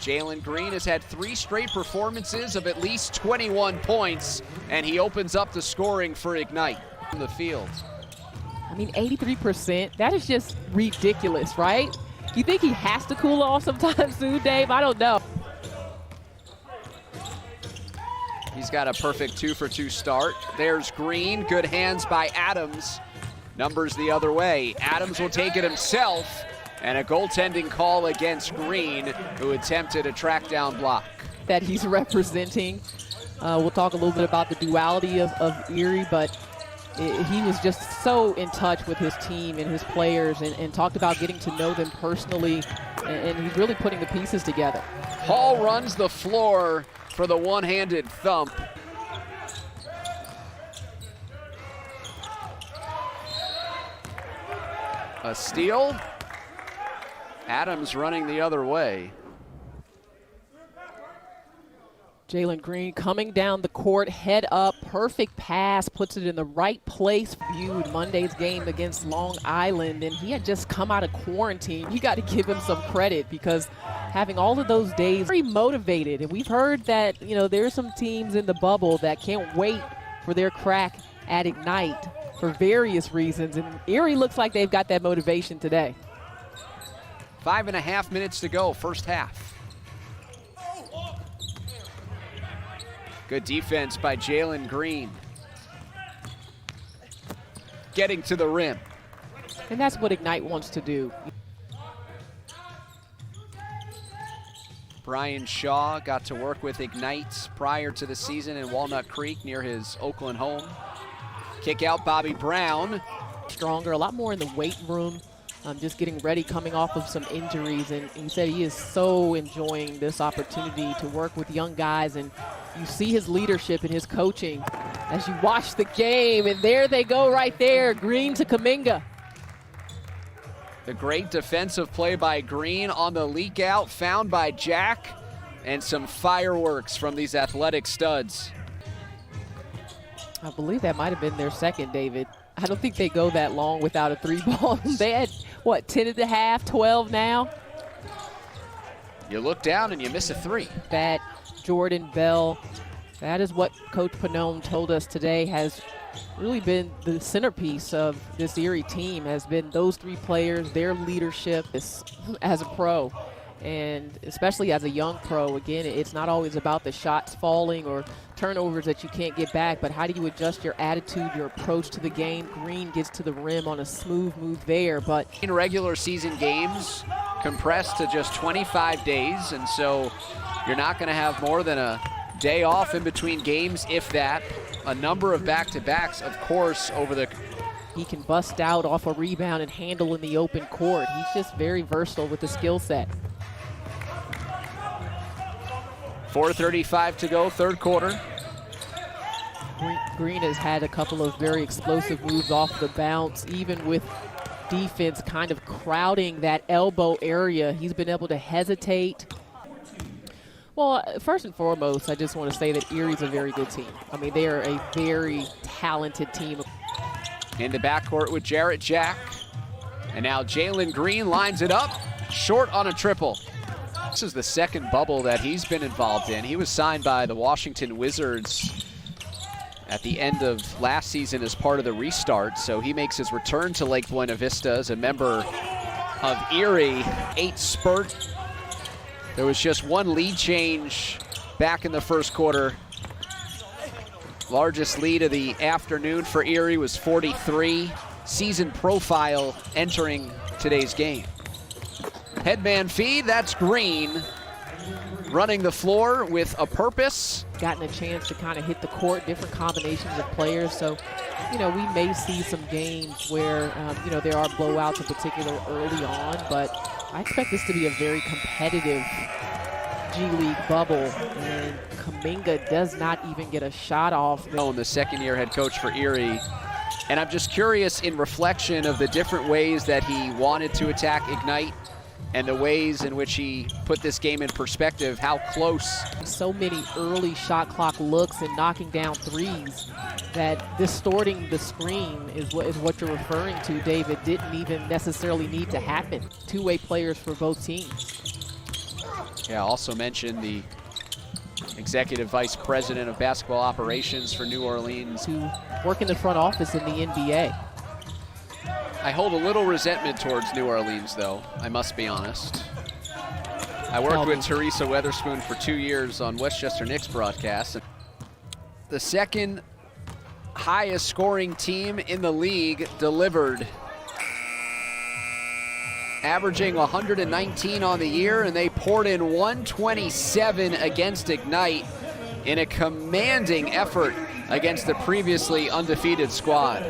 Jalen Green has had 3 straight performances of at least 21 points, and he opens up the scoring for Ignite from the field. I mean, 83%, that is just ridiculous, right? You think he has to cool off sometime soon, Dave? I don't know. He's got a perfect 2-for-2 start. There's Green, good hands by Adams. Numbers the other way. Adams will take it himself, and a goaltending call against Green, who attempted a track down block. That he's representing. We'll talk a little bit about the duality of Erie, but he was just so in touch with his team and his players, and talked about getting to know them personally, and he's really putting the pieces together. Hall runs the floor for the one-handed thump. A steal. Adams running the other way. Jalen Green coming down the court, head up, perfect pass, puts it in the right place. Viewed Monday's game against Long Island, and he had just come out of quarantine. You got to give him some credit, because having all of those days, very motivated. And we've heard that, you know, there's some teams in the bubble that can't wait for their crack at Ignite for various reasons, and Erie looks like they've got that motivation today. 5.5 minutes to go, first half. Good defense by Jalen Green. Getting to the rim. And that's what Ignite wants to do. Brian Shaw got to work with Ignite prior to the season in Walnut Creek near his Oakland home. Kick out Bobby Brown. Stronger, a lot more in the weight room. Just getting ready, coming off of some injuries, and he said he is so enjoying this opportunity to work with young guys, and you see his leadership and his coaching as you watch the game, and there they go right there, Green to Kuminga. The great defensive play by Green on the leak out, found by Jack, and some fireworks from these athletic studs. I believe that might have been their second, David. I don't think they go that long without a 3-ball. They had, what, 10 and a half, 12 now? You look down and you miss a 3. That Jordan Bell, that is what Coach Pannone told us today has really been the centerpiece of this Erie team, has been those 3 players, their leadership as a pro. And especially as a young pro, again, it's not always about the shots falling or turnovers that you can't get back, but how do you adjust your attitude, your approach to the game? Green gets to the rim on a smooth move there, but in regular season games compressed to just 25 days, and so you're not going to have more than a day off in between games, if that. A number of back-to-backs, of course, over the... He can bust out off a rebound and handle in the open court. He's just very versatile with the skill set. 4:35 to go, third quarter. Green has had a couple of very explosive moves off the bounce, even with defense kind of crowding that elbow area. He's been able to hesitate. Well, first and foremost, I just want to say that Erie's a very good team. I mean, they are a very talented team. In the backcourt with Jarrett Jack. And now Jalen Green lines it up, short on a triple. This is the second bubble that he's been involved in. He was signed by the Washington Wizards at the end of last season as part of the restart, so he makes his return to Lake Buena Vista as a member of Erie. 8 spurt. There was just 1 lead change back in the first quarter. Largest lead of the afternoon for Erie was 43. Season profile entering today's game. Headman feed, that's Green. Running the floor with a purpose. Gotten a chance to kind of hit the court, different combinations of players. So, you know, we may see some games where, you know, there are blowouts in particular early on, but I expect this to be a very competitive G League bubble. And Kuminga does not even get a shot off. The second-year head coach for Erie. And I'm just curious, in reflection of the different ways that he wanted to attack Ignite and the ways in which he put this game in perspective, how close. So many early shot clock looks and knocking down threes that distorting the screen is what you're referring to, David, didn't even necessarily need to happen. Two-way players for both teams. Yeah, also mentioned the Executive Vice President of Basketball Operations for New Orleans. To work in the front office in the NBA. I hold a little resentment towards New Orleans, though, I must be honest. I worked with Teresa Weatherspoon for 2 years on Westchester Knicks broadcasts. The second highest scoring team in the league delivered, averaging 119 on the year, and they poured in 127 against Ignite in a commanding effort against the previously undefeated squad.